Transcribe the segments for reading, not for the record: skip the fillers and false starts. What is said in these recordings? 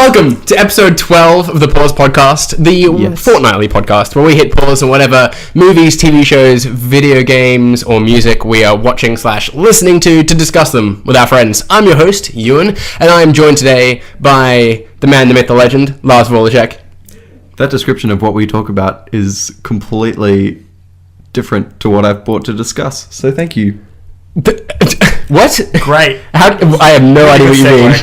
Welcome to episode 12 of the Pause Podcast, the fortnightly podcast where we hit pause on whatever movies, TV shows, video games, or music we are watching / listening to discuss them with our friends. I'm your host, Ewan, and I am joined today by the man, the myth, the legend, Lars Volacek. That description of what we talk about is completely different to what I've brought to discuss, so thank you. What? Great. I have no idea what you mean.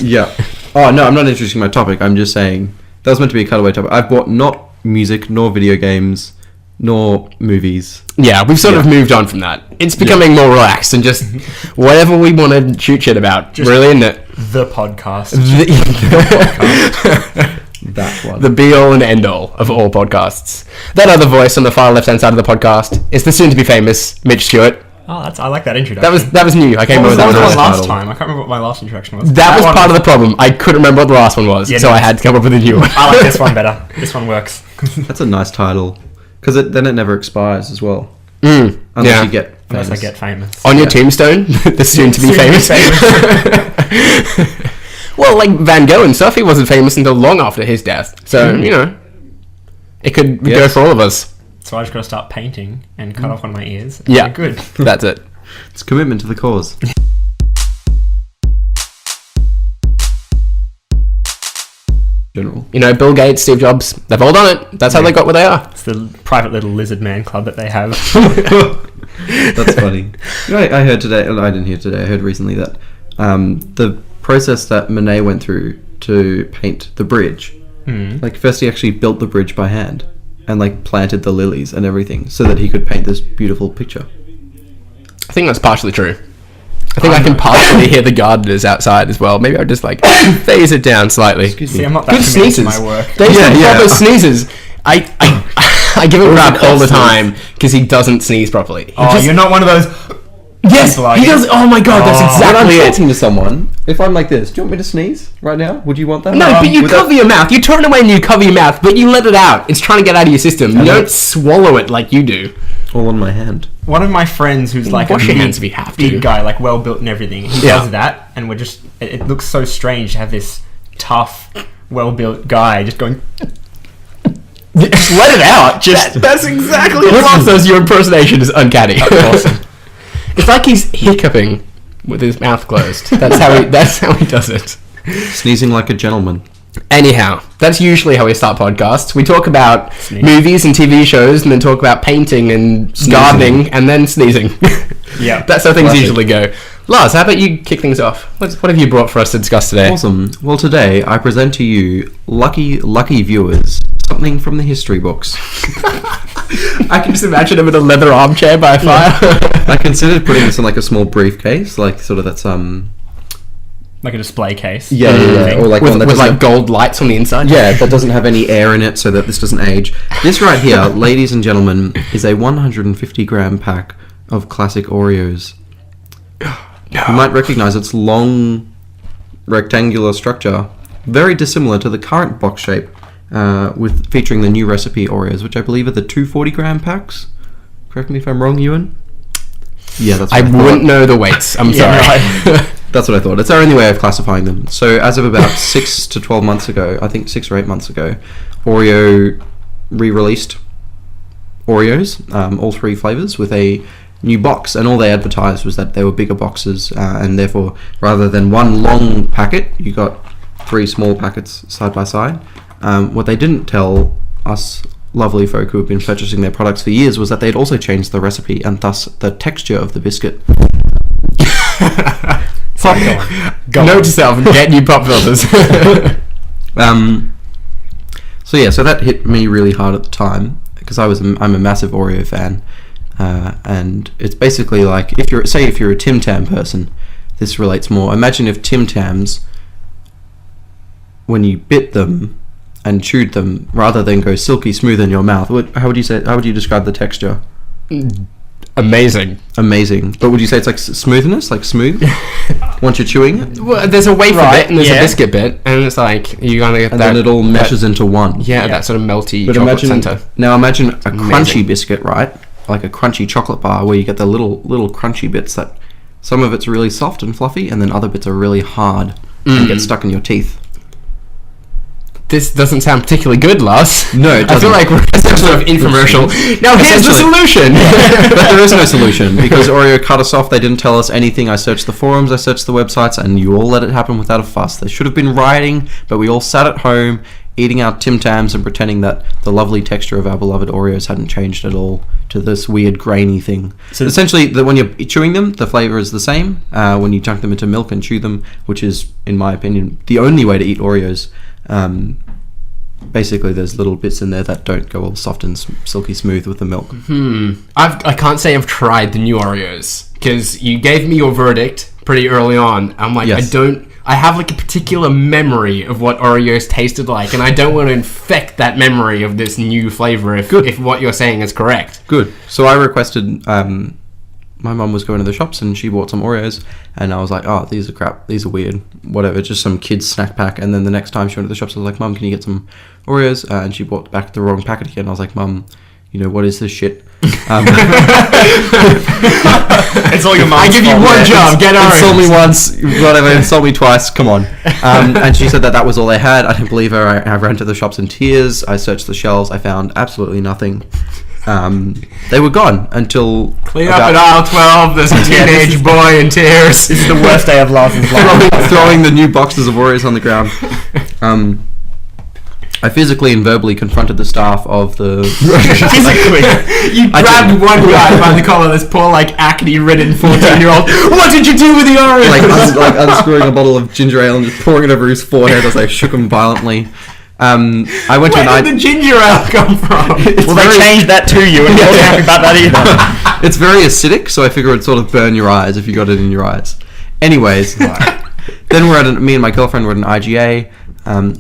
Yeah. Oh, no, I'm not introducing my topic. I'm just saying that was meant to be a cutaway topic. I've bought not music, nor video games, nor movies. Yeah, we've sort of moved on from that. It's becoming more relaxed and just whatever we want to shoot shit about. Just really, isn't it? The podcast. That one. The be-all and end-all of all podcasts. That other voice on the far left-hand side of the podcast is the soon-to-be-famous Mitch Stewart. Oh, I like that introduction. That was new. I came up with that one one last time. I can't remember what my last introduction was. That was part of the problem. I couldn't remember what the last one was, so I had to come up with a new one. I like this one better. This one works. That's a nice title. Because then it never expires as well. Unless you get famous. Unless I get famous. On your tombstone, the soon-to-be-famous. Well, like Van Gogh and stuff, he wasn't famous until long after his death. So, you know, it could go for all of us. So I just got to start painting and cut off one of my ears. Yeah, good. That's it. It's commitment to the cause. General. You know, Bill Gates, Steve Jobs, they've all done it. That's how they got where they are. It's the private little lizard man club that they have. That's funny. You know, I heard today, I didn't hear today, I heard recently that the process that Monet went through to paint the bridge, like first he actually built the bridge by hand and like planted the lilies and everything so that he could paint this beautiful picture. I think that's partially true. I think I can partially hear the gardeners outside as well. Maybe I'll just like phase it down slightly. Excuse me. See, I'm not that good committed sneezes. to my work. There's proper sneezes. I give him crap all the time because he doesn't sneeze properly. You're not one of those. Yes, he does. Oh my god, that's exactly when I'm it. talking to someone, if I'm like this, do you want me to sneeze right now? Would you want that? No, but you cover your mouth. You turn away and you cover your mouth, but you let it out. It's trying to get out of your system. You don't swallow it like you do. All on my hand. One of my friends who's like wash your hands if you have to. Big guy, like well built and everything. He does that, and we're just. It looks so strange to have this tough, well built guy just going. Just let it out. That's exactly what Lars does. Your impersonation is uncanny. That's awesome. It's like he's hiccuping with his mouth closed. That's how he does it. Sneezing like a gentleman. Anyhow, that's usually how we start podcasts. We talk about movies and TV shows, and then talk about painting and gardening, and then sneezing. Yeah, that's how things usually go. Lars, how about you kick things off? What have you brought for us to discuss today? Awesome. Well, today I present to you, lucky viewers, something from the history books. I can just imagine him in a leather armchair by a fire. I considered putting this in like a small briefcase, like sort of that's like a display case. Yeah. Or like with one that like gold lights on the inside. Yeah, that doesn't have any air in it, so that this doesn't age. This right here, ladies and gentlemen, is a 150-gram pack of classic Oreos. You might recognize its long, rectangular structure, very dissimilar to the current box shape. With featuring the new recipe Oreos, which I believe are the 240-gram packs. Correct me if I'm wrong, Ewan. Yeah, that's what I wouldn't know the weights. I'm sorry. Right. That's what I thought. It's our only way of classifying them. So as of about 6 to 12 months ago, I think 6 or 8 months ago, Oreo re-released Oreos, all 3 flavors, with a new box, and all they advertised was that they were bigger boxes, and therefore, rather than one long packet, you got 3 small packets side by side. What they didn't tell us lovely folk who have been purchasing their products for years was that they'd also changed the recipe and thus the texture of the biscuit. Note to self, get new pop filters. So that hit me really hard at the time because I'm a massive Oreo fan, and it's basically like if you're a Tim Tam person, this relates more. Imagine if Tim Tams, when you bit them and chewed them, rather than go silky smooth in your mouth, how would you describe the texture? Amazing. But would you say it's like smoothness, like smooth once you're chewing it? Well, there's a wafer bit and there's a biscuit bit, and it's like you're gonna get and then it all meshes into one. Yeah, that sort of melty chocolate center. Now imagine a crunchy biscuit, right? Like a crunchy chocolate bar where you get the little crunchy bits that some of it's really soft and fluffy, and then other bits are really hard and get stuck in your teeth. this doesn't sound particularly good, Lars. No, it I feel doesn't. like we're in some sort of infomercial. Now here's the solution. But there is no solution because Oreo cut us off. They didn't tell us anything. I searched the forums, I searched the websites, and you all let it happen without a fuss. They should have been rioting, but we all sat at home eating our Tim Tams and pretending that the lovely texture of our beloved Oreos hadn't changed at all to this weird grainy thing. So essentially, when you're chewing them, the flavor is the same. When you dunk them into milk and chew them, which is, in my opinion, the only way to eat Oreos. Basically, there's little bits in there that don't go all soft and silky smooth with the milk. I can't say I've tried the new Oreos because you gave me your verdict pretty early on. I'm like, Yes. I have like a particular memory of what Oreos tasted like, and I don't want to infect that memory of this new flavor if what you're saying is correct. Good. So I requested. My mum was going to the shops and she bought some Oreos, and I was like, "Oh, these are crap. These are weird. Whatever, just some kids' snack pack." And then the next time she went to the shops, I was like, "Mum, can you get some Oreos?" And she bought back the wrong packet again. I was like, "Mum, you know what is this shit?" It's all your mum's I give you fault. one job. Get Oreos. Insult me once, whatever. Insult me twice. Come on. And she said that was all they had. I didn't believe her. I ran to the shops in tears. I searched the shelves. I found absolutely nothing. They were gone until Clean up at aisle 12. There's a teenage boy in tears. This is the worst day of Lars's life. throwing the new boxes of Oreos on the ground. I physically and verbally confronted the staff of the. You grabbed one guy by the collar, this poor, like, acne-ridden 14-year-old. What did you do with the Oreos? like unscrewing a bottle of ginger ale and just pouring it over his forehead as I shook him violently. I went Where to did the ginger ale come from? Well, they changed that to you, and you wasn't happy about that either. It's very acidic, so I figure it'd sort of burn your eyes if you got it in your eyes. Anyways, then me and my girlfriend were at an IGA.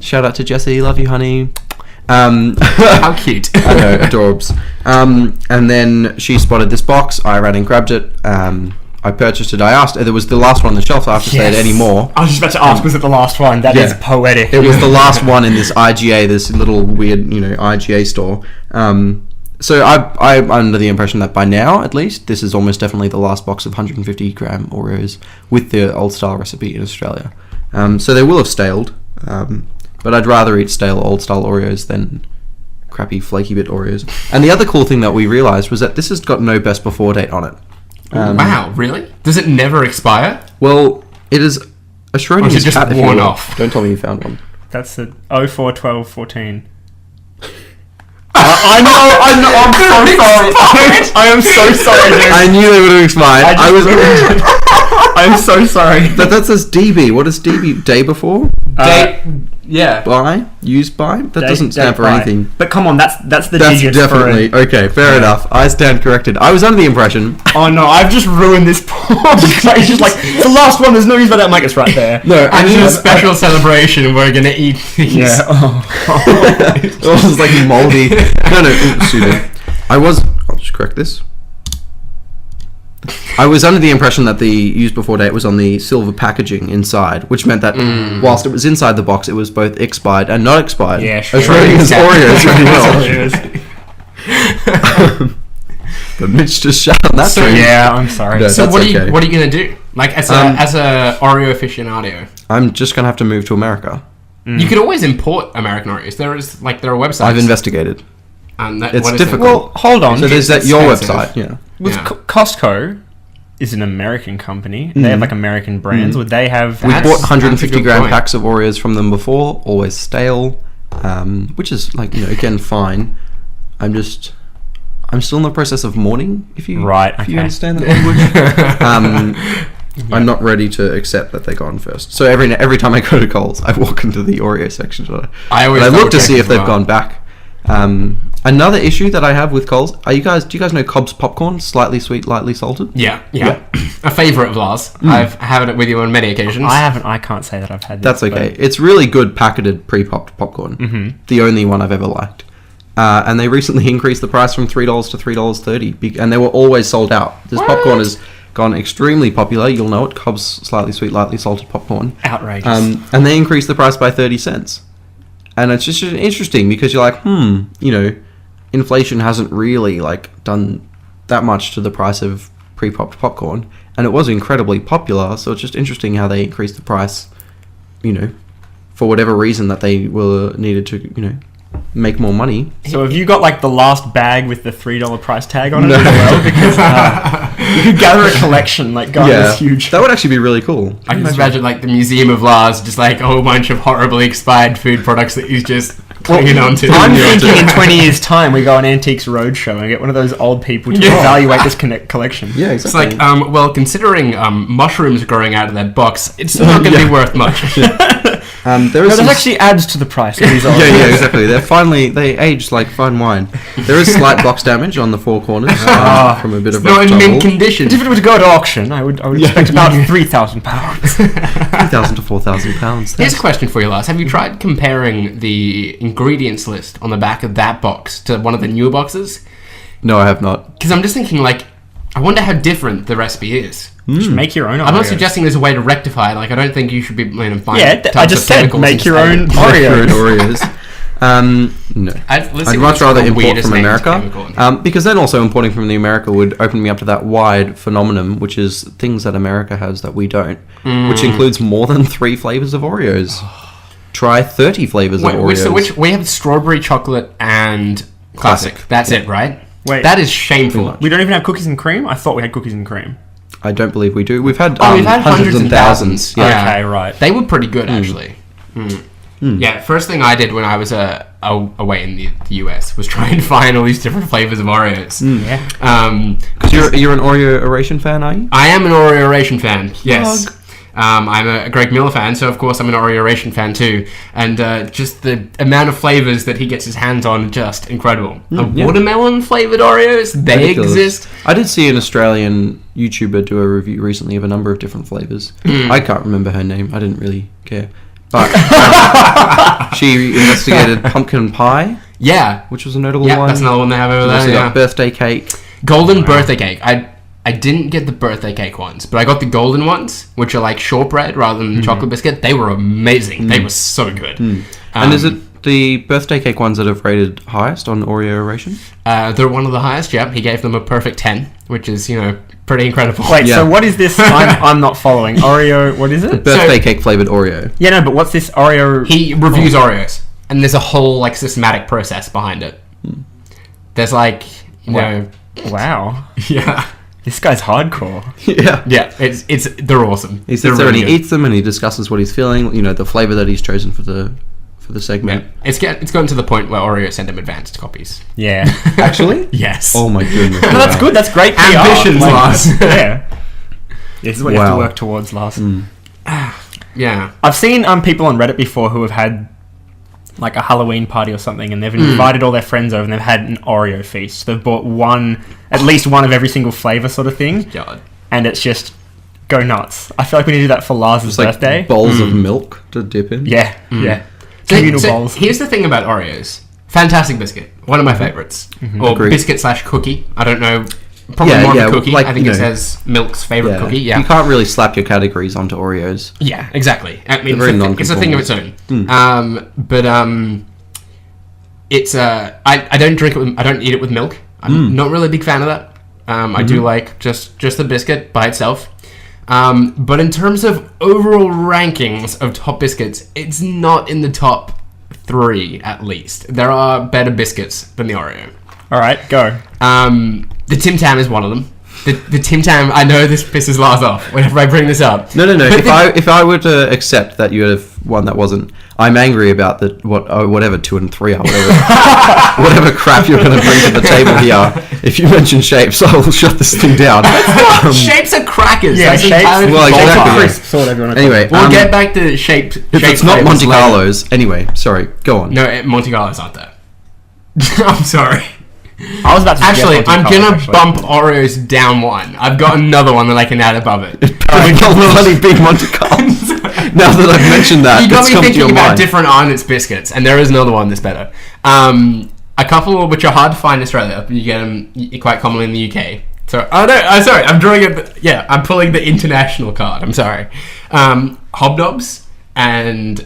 Shout out to Jessie, love you, honey. How cute. I know, adorbs. And then she spotted this box. I ran and grabbed it. I purchased it. I asked. There was the last one on the shelf. So I have to say it anymore. I was just about to ask, was it the last one? That is poetic. It was the last one in this IGA, this little weird, IGA store. So I'm under the impression that by now, at least, this is almost definitely the last box of 150 gram Oreos with the old style recipe in Australia. So they will have staled, but I'd rather eat stale old style Oreos than crappy flaky bit Oreos. And the other cool thing that we realised was that this has got no best before date on it. Wow, really? Does it never expire? Well, it is a Schrödinger's Or is it just cat, if you worn will. off? Don't tell me you found one. That's the 04, 12, 14. I'm so sorry. I am so sorry, dude. I knew they would have expired. I'm so sorry. But that says DB. What is DB? Day before? Yeah. By? Used by? That doesn't stand for anything. But come on, that's the That's digits definitely for it. okay. Fair enough. I stand corrected. I was under the impression. Oh no, I've just ruined this poor guy. He's just like, it's the last one, there's no use about that. I'm like, it's right there. No, And in a special celebration, we're gonna eat these. Yeah. it was like moldy. No, excuse me. I'll just correct this. I was under the impression that the used before date was on the silver packaging inside, which meant that whilst it was inside the box, it was both expired and not expired. Yeah, sure. Schrödinger's Oreos, if you will. Well. But Mitch just shut on that train. Yeah, I'm sorry. No, So that's what are okay. you gonna do? Like as a Oreo aficionado, I'm just gonna have to move to America. you could always import American Oreos. There are websites. I've investigated. And that, It's what is it? difficult. Well, hold on. So there's It's your expensive. website. Yeah. With Yeah. Costco is an American company. They have like American brands. Would they have? We That's- bought that's 150 a good gram point. packs of Oreos from them before, always stale, which is again fine. I'm still in the process of mourning. If you Right, you okay. understand that language. I'm not ready to accept that they're gone first. So every time I go to Coles, I walk into the Oreo section. I always and I look to double-check see if as they've well. gone back. Another issue that I have with Coles, do you guys know Cobb's popcorn? Slightly sweet, lightly salted. Yeah. A favourite of Lars. I've had it with you on many occasions. I haven't. I can't say that I've had. That's this, okay. but- It's really good packeted pre-popped popcorn. The only one I've ever liked. And they recently increased the price from $3 to $3.30, and they were always sold out. This popcorn has gone extremely popular. You'll know it. Cobb's slightly sweet, lightly salted popcorn. Outrageous. And they increased the price by 30 cents. And it's just interesting because you're like, inflation hasn't really done that much to the price of pre-popped popcorn, and it was incredibly popular. So it's just interesting how they increased the price, for whatever reason that they were needed to, make more money. So have you got like the last bag with the $3 price tag on it as well? Because you could gather a collection like this huge. That would actually be really cool. I can just imagine like the Museum of Lars, just like a whole bunch of horribly expired food products that he's just clinging onto. I'm thinking in 20 years' time we go on Antiques Roadshow and get one of those old people to evaluate this collection. Yeah, exactly. It's like, considering mushrooms growing out of that box, it's not going to be worth much. That actually adds to the price of these old yeah, exactly. They aged like fine wine. There is slight box damage on the four corners from a bit of not in mint condition. If it were to go to auction, I would expect about £3,000. £3,000 to £4,000. Here's a question for you, Lars. Have you tried comparing the ingredients list on the back of that box to one of the newer boxes? No, I have not. Because I'm just thinking, like, I wonder how different the recipe is. Just make your own Oreos. I'm not suggesting there's a way to rectify it. Like, I don't think you should be buying I just said make your own Oreos. No. I'd much rather import from America. Because then also importing from the America would open me up to that wide phenomenon, which is things that America has that we don't, which includes more than 3 flavors of Oreos. Try 30 flavors of Oreos. So we have strawberry, chocolate, and classic. That's it, right? Wait, that is shameful. We don't even have cookies and cream? I thought we had cookies and cream. I don't believe we do. We've had hundreds and thousands. Yeah. Okay, right. They were pretty good, actually. Yeah, first thing I did when I was away in the US was try and find all these different flavors of Oreos. Yeah. Because you're an Oreo-ration fan, are you? I am an Oreo-ration fan, yes. I'm a Greg Miller fan, so of course I'm an Oreo-ration fan too. And just the amount of flavors that he gets his hands on, just incredible. Watermelon-flavored Oreos, they exist. I did see an Australian YouTuber do a review recently of a number of different flavors. I can't remember her name. I didn't really care. But she investigated pumpkin pie. Yeah. Which was a notable one. That's another one they have over there. Got birthday cake. Golden birthday cake. I didn't get the birthday cake ones, but I got the golden ones, which are like shortbread rather than chocolate biscuit. They were amazing. They were so good. And is it the birthday cake ones that have rated highest on Oreo-ration? They're one of the highest, yeah. He gave them a perfect 10, which is, pretty incredible. Wait, so what is this? I'm not following. Oreo, what is it? Birthday cake flavored Oreo. Yeah, no, but what's this Oreo? He reviews Oreos, and there's a whole, systematic process behind it. There's, Wow. Yeah. This guy's hardcore. Yeah, they're awesome. He sits there and he eats them and he discusses what he's feeling, the flavor that he's chosen for the segment. Yeah. It's gotten to the point where Oreo send him advanced copies. Yeah. Actually? Yes. Oh my goodness. No, that's good. That's great PR. Ambitions, Lars. Yeah. This is what you have to work towards, Lars. Yeah. I've seen people on Reddit before who have had a Halloween party or something, and they've invited all their friends over and they've had an Oreo feast. They've bought at least one of every single flavor sort of thing. God. And it's just go nuts. I feel like we need to do that for Lars' birthday. Bowls of milk to dip in. Yeah. Yeah. Communal bowls. Here's the thing about Oreos. Fantastic biscuit. One of my favorites. Or Agreed. biscuit/cookie. I don't know. Probably more of a cookie. I think it says Milk's favorite cookie. Yeah. You can't really slap your categories onto Oreos. Yeah, exactly. I mean, it's a thing of its own. It's I don't drink it. I don't eat it with milk. I'm not really a big fan of that. I do like just the biscuit by itself. But in terms of overall rankings of top biscuits, it's not in the top 3 at least. There are better biscuits than the Oreo. All right, go. The Tim Tam is one of them. The Tim Tam, I know this pisses Lars off whenever I bring this up. No. If I were to accept that you had one that wasn't, I'm angry about whatever 2 and 3 are, whatever crap you're going to bring to the table here. If you mention shapes, I will shut this thing down. Shapes are crackers. Yeah, shapes. Well, exactly. Crisps, or whatever you want to anyway, we'll get back to shapes. If it's not Monte Carlos, anyway. Sorry, go on. No, Monte Carlos aren't there. I'm sorry. I was about to I'm gonna bump Oreos down 1. I've got another one that I can add above it. Bloody big Monte Carlos. Now that I've mentioned that, you got me thinking about different Arnott's biscuits, and there is another one that's better. A couple which are hard to find in Australia, but you get them quite commonly in the UK. So sorry, I'm drawing it. Yeah, I'm pulling the international card. I'm sorry. Hobnobs and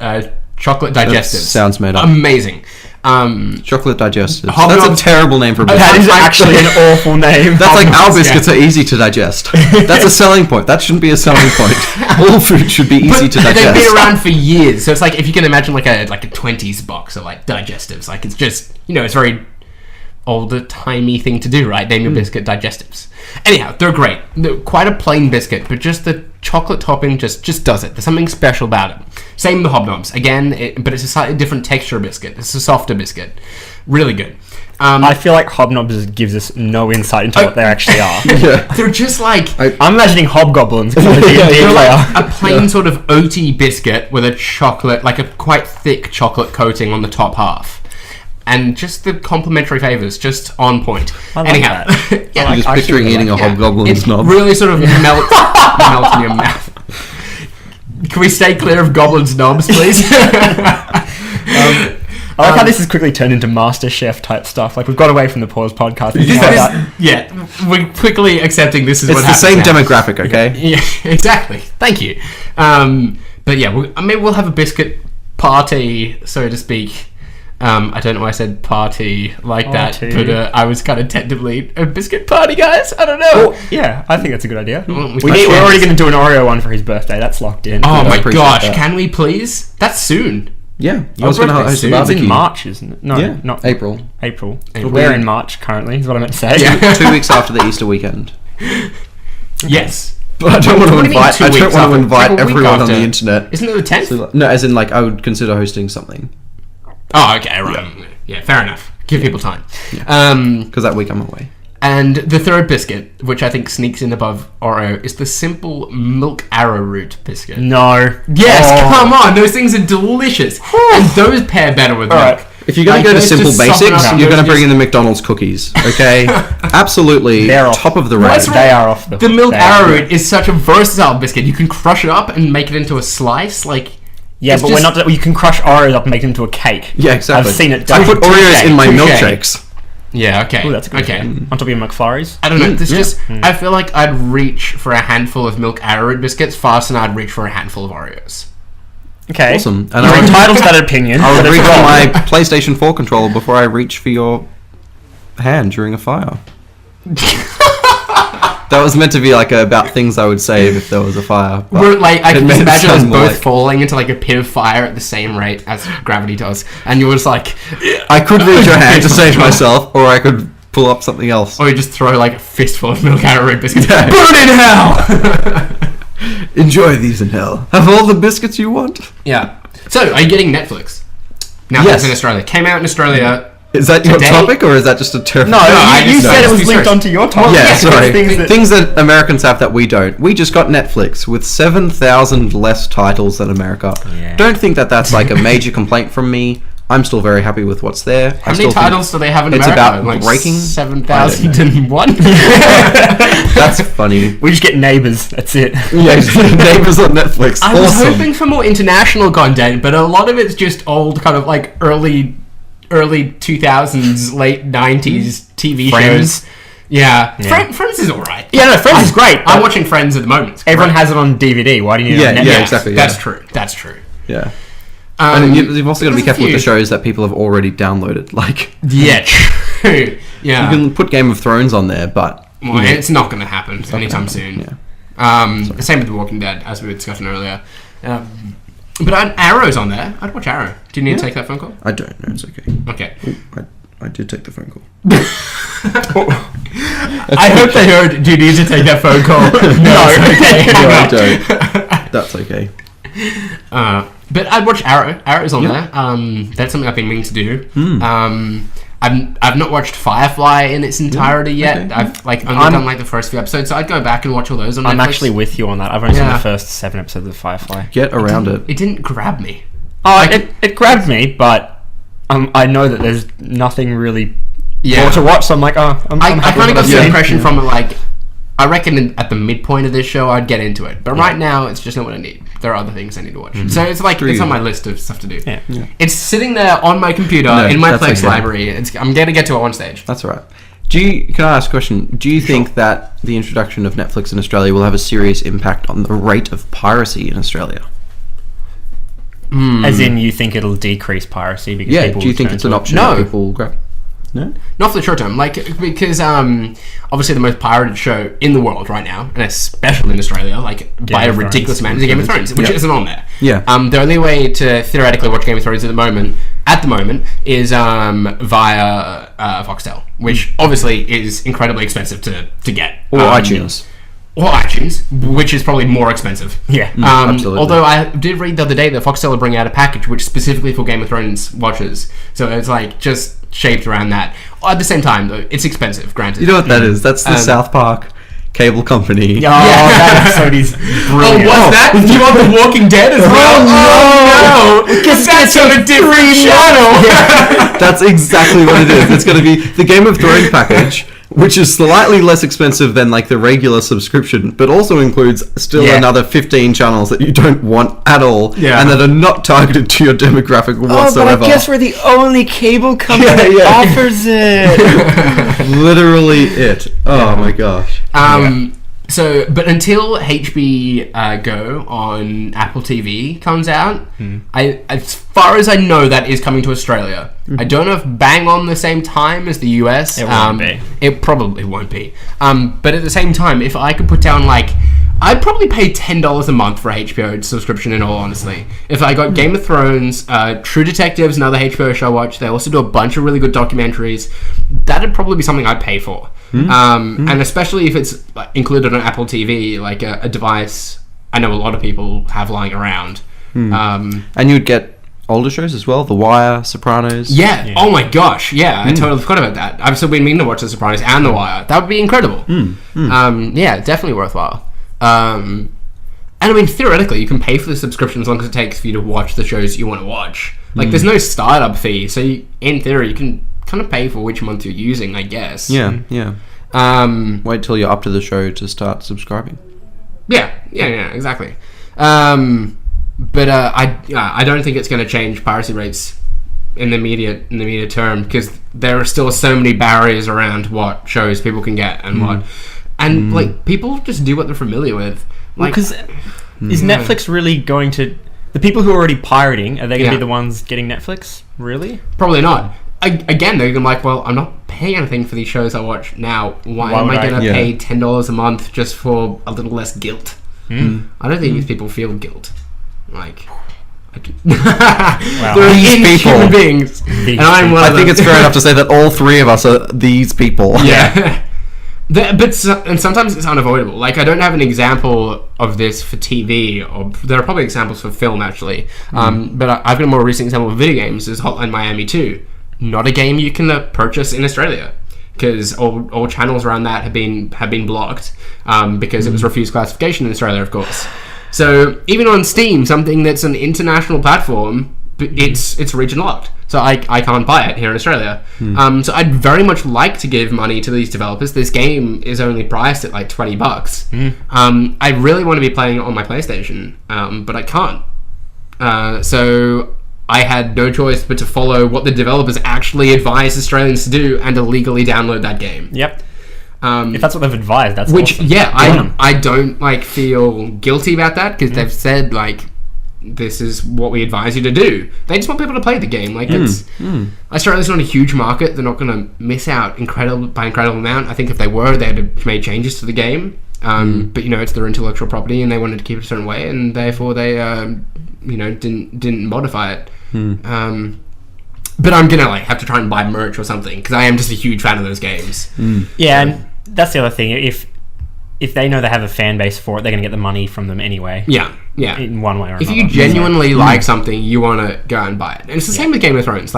chocolate digestives. Sounds made up. Amazing. Chocolate digestives. Hobnobs- That's a terrible name for a biscuit. That is actually an awful name. That's like our Hobnobs, biscuits are easy to digest. That's a selling point. That shouldn't be a selling point. All food should be easy to They've digest. been around for years, so it's like if you can imagine like a 20s box of like digestives, like it's just it's very older timey thing to do, right? Name your biscuit digestives. Anyhow, they're great. They're quite a plain biscuit, but just the chocolate topping just does it. There's something special about it. Same with the Hobnobs. Again, but it's a slightly different texture biscuit. It's a softer biscuit. Really good. I feel like Hobnobs gives us no insight into what they actually are. Yeah. They're just like I'm imagining hobgoblins. they're like a plain sort of oaty biscuit with a chocolate, like a quite thick chocolate coating on the top half. And just the complementary flavors, just on point. I like Anyhow, that. yeah, I'm just I picturing actually eating a like hobgoblin it snob. really sort of melts in your mouth. Can we stay clear of goblin snobs, please? I like how this has quickly turned into MasterChef type stuff. Like, we've got away from the Pause podcast. Yeah, we're quickly accepting this is It's what the happens same now. demographic, okay? Yeah, exactly. Thank you. But yeah, maybe we'll have a biscuit party, so to speak. I don't know why I said party like that, but I was kind of tentatively a biscuit party, guys. I don't know. Well, yeah, I think that's a good idea. Well, We're already going to do an Oreo one for his birthday. That's locked in. Oh my appreciate gosh, that. can we please? That's soon. Yeah. I Your was going to birthday's host a soon. It's barbecue. in March, isn't it? No, Yeah, not April. April. April. We're in March currently, is what I meant to say. Yeah. 2 weeks after the Easter weekend. Yes. But I don't want What to do you mean invite. 2 I don't weeks want to after? invite Like a week everyone on after. the internet. Isn't it the 10th? So, no, as in like I would consider hosting something Oh, okay, right. Yeah, fair enough. Give people time. because that week I'm away. And the third biscuit, which I think sneaks in above Oreo, is the simple milk arrowroot biscuit. No. Yes, Oh. come on, those things are delicious, and those pair better with milk. Alright. If you're going Like, to go to those simple just soften basics, up you're those going to bring just- in the McDonald's cookies, okay? Absolutely, They're off. top of the What's range. wrong? They are off the The milk they are. arrowroot is such a versatile biscuit. You can crush it up and make it into a slice, like... Yeah, it's but just- we're not. You can crush Oreos up and make them into a cake. Yeah, exactly. I've seen it I done. put Oreos in my Touche. milkshakes. Yeah, okay. Ooh, that's a good. Okay. idea. On top of your McFlurries. I don't know. This yeah. just... I feel like I'd reach for a handful of milk arrowroot biscuits faster than I'd reach for a handful of Oreos. Okay. Awesome. And You're I would, entitled to that opinion. I but would it's reach for wrong. my PlayStation 4 controller before I reach for your hand during a fire. That was meant to be like about things I would save if there was a fire. but We're like, I it can made just it imagine us sound more both like- falling into like a pit of fire at the same rate as gravity does, and you're just like, I could reach your hand to save myself, or I could pull up something else. or you just throw like a fistful of milk arrowroot biscuits. Burn in hell! Enjoy these in hell. Have all the biscuits you want. Yeah. So, are you getting Netflix? Now Yes. that's in Australia. Came out in Australia. Is that your Today? topic, or is that just a terrible? No, I you just- said no, it was it's linked serious. onto your topic. Yeah, yes, sorry. Things that- Things that Americans have that we don't. We just got Netflix with 7,000 less titles than America. Yeah. Don't think that that's like a major complaint from me. I'm still very happy with what's there. How many titles do they have in it's America? about like breaking- 7,001? That's funny. We just get Neighbours. That's it. Yeah, Neighbours on Netflix. I was Awesome. hoping for more international content, but a lot of it's just old, kind of like early 2000s, late 90s TV Friends. shows. Yeah. Yeah. Friends is alright. Yeah, no, Friends is great. I'm watching Friends at the moment. It's Everyone great. has it on DVD. Why do you need Yeah, it on Netflix? yeah, exactly. That's true. That's true. Yeah. And you've also got to be there's a careful with the few. shows that people have already downloaded. Like, Yeah, true. Yeah. you can put Game of Thrones on there, but Well, it's not going to happen anytime soon. Yeah. Same with The Walking Dead, as we were discussing earlier. But Arrow's on there. I'd watch Arrow. Do you need to take that phone call? I don't know. It's okay. Okay. I did take the phone call. I hope they heard, do you need to take that phone call? No. Okay. No, I don't. That's okay. But I'd watch Arrow. Arrow's on there. That's something I've been meaning to do. I've not watched Firefly in its entirety yet. okay. I've only done the first few episodes, so I'd go back and watch all those on Netflix. I'm actually with you on that. I've only seen Yeah. the first 7 episodes of Firefly. Get around it. It didn't grab me. Oh, it grabbed me, but I know that there's nothing really Yeah. more to watch, so I'm like, I'm I happy kind of with got what the I've seen. impression from it, like, I reckon at the midpoint of this show I'd get into it, but right now it's just not what I need. There are other things I need to watch, so it's like it's on my list of stuff to do. Yeah. It's sitting there on my computer No, in my that's Plex okay. library. I'm gonna get to it one stage. That's all right. Can I ask a question? Do you think that the introduction of Netflix in Australia will have a serious impact on the rate of piracy in Australia? As in, you think it'll decrease piracy because Yeah, people do you think turn it's to an it? option No. that people grab? No? Not for the short term, because obviously the most pirated show in the world right now, and especially in Australia, by a of ridiculous Thrones. amount, is Game of Thrones, which Yeah. isn't on there. Yeah. The only way to theoretically watch Game of Thrones at the moment, is via Foxtel, which obviously is incredibly expensive to get. Or iTunes. Or iTunes, which is probably more expensive. Yeah. Absolutely. Although I did read the other day that Foxtel are bringing out a package which specifically for Game of Thrones watchers. So it's just shaped around that. At the same time, though, it's expensive, granted. You know what that is? That's the South Park cable company. Oh, that episode is brilliant. What's that? You want The Walking Dead as well? Oh, no! Because that's on a different channel! That's exactly what it is. It's going to be the Game of Thrones package, which is slightly less expensive than the regular subscription, but also includes still another 15 channels that you don't want at all, and that are not targeted to your demographic whatsoever. Oh, but I guess we're the only cable company that offers it. Literally it. Oh my gosh. But until HB Go on Apple TV comes out, as far as I know, that is coming to Australia. I don't know if bang on the same time as the US. It won't be. It probably won't be. But at the same time, if I could put down I'd probably pay $10 a month for a HBO subscription, in all honesty. If I got Game of Thrones, True Detectives, another HBO show I watch, they also do a bunch of really good documentaries, that'd probably be something I'd pay for. And especially if it's included on Apple TV, a device I know a lot of people have lying around. And you'd get older shows as well, The Wire, Sopranos. Yeah. Oh my gosh. Yeah, I totally forgot about that. I've still been meaning to watch The Sopranos and The Wire. That would be incredible. Yeah, definitely worthwhile. And I mean, theoretically, you can pay for the subscription as long as it takes for you to watch the shows you want to watch. There's no startup fee, so in theory, you can kind of pay for which month you're using, I guess. Yeah. Wait till you're up to the show to start subscribing. Yeah, exactly. But I don't think it's going to change piracy rates in the immediate term, because there are still so many barriers around what shows people can get and what, and people just do what they're familiar with. Because is Netflix really going to? The people who are already pirating, are they going to be the ones getting Netflix? Really? Probably not. Again, they're going to be like, well, I'm not paying anything for these shows I watch now. Why am I going to pay $10 a month just for a little less guilt? I don't think these people feel guilt. Wow. They're These people. human beings. And I'm one of I think them. it's fair enough to say that all three of us are these people. Yeah. And sometimes it's unavoidable. I don't have an example of this for TV, or there are probably examples for film, actually. But I've got a more recent example of video games, is Hotline Miami 2. Not a game you can purchase in Australia, because all channels around that have been blocked, because it was refused classification in Australia, of course. So even on Steam, something that's an international platform, it's region locked. So I can't buy it here in Australia. So I'd very much like to give money to these developers. This game is only priced at $20. I really want to be playing it on my PlayStation, but I can't. So I had no choice but to follow what the developers actually advise Australians to do and to legally download that game. Yep. If that's what they've advised, that's which awesome. I don't feel guilty about that, because they've said this is what we advise you to do. They just want people to play the game. Australia's not a huge market. They're not going to miss out by incredible amount. I think if they were, they'd have made changes to the game. But it's their intellectual property, and they wanted to keep it a certain way, and therefore they didn't modify it. But I'm gonna have to try and buy merch or something, because I am just a huge fan of those games. Yeah, and that's the other thing. If they know they have a fan base for it, they're going to get the money from them anyway. Yeah. In one way or another. If you genuinely like something, you want to go out and buy it. And it's the same with Game of Thrones.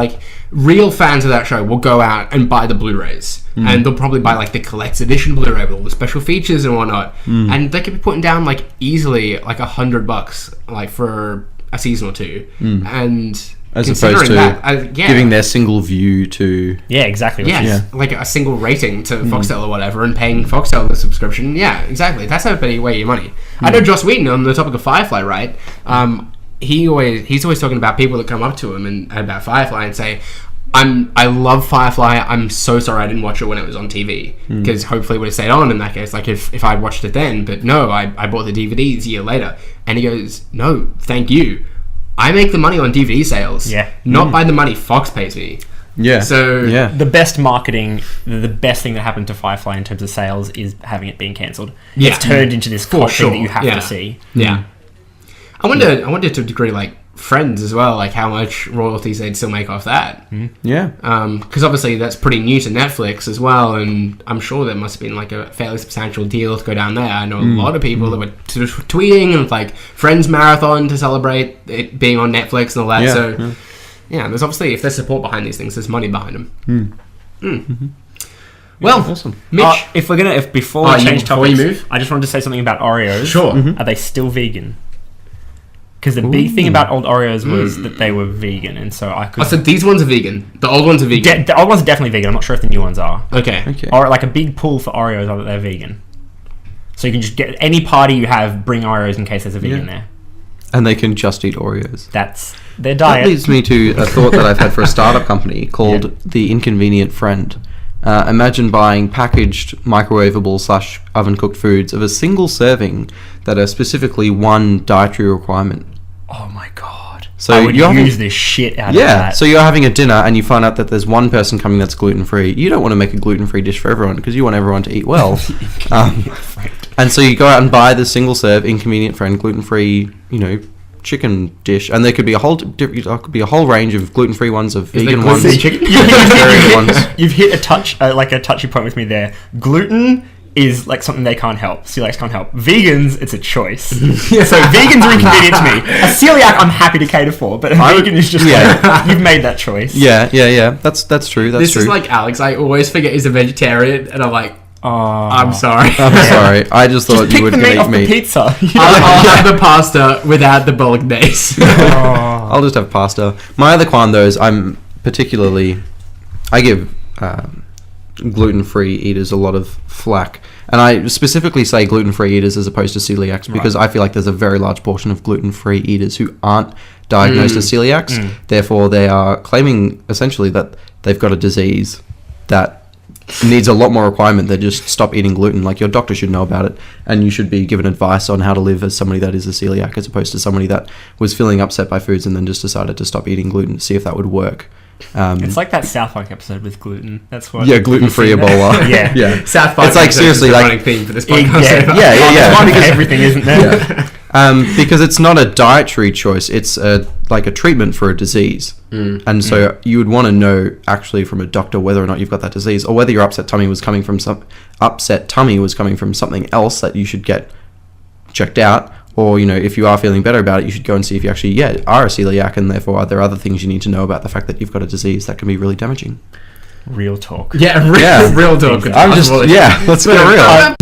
Real fans of that show will go out and buy the Blu-rays. And they'll probably buy the collector's edition Blu-ray with all the special features and whatnot. And they could be putting down easily $100 for a season or two. And as opposed to giving their single view to... Yeah, exactly. A single rating to Foxtel or whatever, and paying Foxtel the subscription. Yeah, exactly. That's how you weigh your money. I know Joss Whedon, on the topic of Firefly, right? He's always talking about people that come up to him and about Firefly and say, I love Firefly. I'm so sorry I didn't watch it when it was on TV, because hopefully it would have stayed on in that case, if I'd watched it then. But no, I bought the DVDs a year later. And he goes, no, thank you. I make the money on DVD sales. Yeah. Not by the money Fox pays me. Yeah. So yeah. The best marketing, the best thing that happened to Firefly in terms of sales is having it being cancelled. Yeah. It's turned into this cult thing that you have to see. Yeah. I wonder to a degree, like, Friends as well, like how much royalties they'd still make off that. Yeah. Because obviously that's pretty new to Netflix as well, and I'm sure there must have been like a fairly substantial deal to go down there. I know a lot of people that were tweeting and like Friends marathon to celebrate it being on Netflix and all that. So yeah, there's obviously, if there's support behind these things, there's money behind them. Well, awesome. Mitch, Before we change before you topics, move? I just wanted to say something about Oreos. Sure. Are they still vegan? Because the big thing about old Oreos was that they were vegan, and so I could... so these ones are vegan. The old ones are vegan. The old ones are definitely vegan. I'm not sure if the new ones are. Okay. Or like a big pull for Oreos are that they're vegan. So you can just get any party you have, bring Oreos in case there's a vegan there. And they can just eat Oreos. That's their diet. That leads me to a thought that I've had for a startup company called The Inconvenient Friend. Imagine buying packaged, microwavable / oven cooked foods of a single serving that are specifically one dietary requirement. Oh my god. So I would you're use this shit out of that. So you're having a dinner and you find out that there's one person coming that's gluten-free. You don't want to make a gluten-free dish for everyone because you want everyone to eat well. And so you go out and buy the single serve Inconvenient Friend gluten-free, chicken dish, and there could be a whole range of gluten-free ones, of vegan ones, vegetarian ones. You've hit a touchy point with me there. Gluten is like something they can't help. Celiacs can't help. Vegans, it's a choice. So vegans are inconvenient to me. A celiac, I'm happy to cater for, but a vegan is just like, you've made that choice. Yeah. That's true. This is like Alex. I always forget he's a vegetarian, and I'm like, I'm sorry. I'm sorry. I just thought you would pick the meat eat off meat. the pizza. I'll have the pasta without the bolognese. I'll just have pasta. My other quandos, I give gluten-free eaters a lot of flack, and I specifically say gluten-free eaters as opposed to celiacs because I feel like there's a very large portion of gluten-free eaters who aren't diagnosed as celiacs. Therefore, they are claiming essentially that they've got a disease that needs a lot more requirement than just stop eating gluten. Like, your doctor should know about it, and you should be given advice on how to live as somebody that is a celiac, as opposed to somebody that was feeling upset by foods and then just decided to stop eating gluten to see if that would work. It's like that South Park episode with gluten. That's what. Yeah, gluten-free Ebola. Yeah. South Park. It's like, seriously, the like, running theme for this podcast. Yeah. Because everything isn't there. Because it's not a dietary choice, it's like a treatment for a disease. And so you would want to know actually from a doctor whether or not you've got that disease, or whether your upset tummy was coming from something else that you should get checked out, or if you are feeling better about it, you should go and see if you actually are a celiac, and therefore are there other things you need to know about the fact that you've got a disease that can be really damaging. Real talk. Real talk. Let's get real.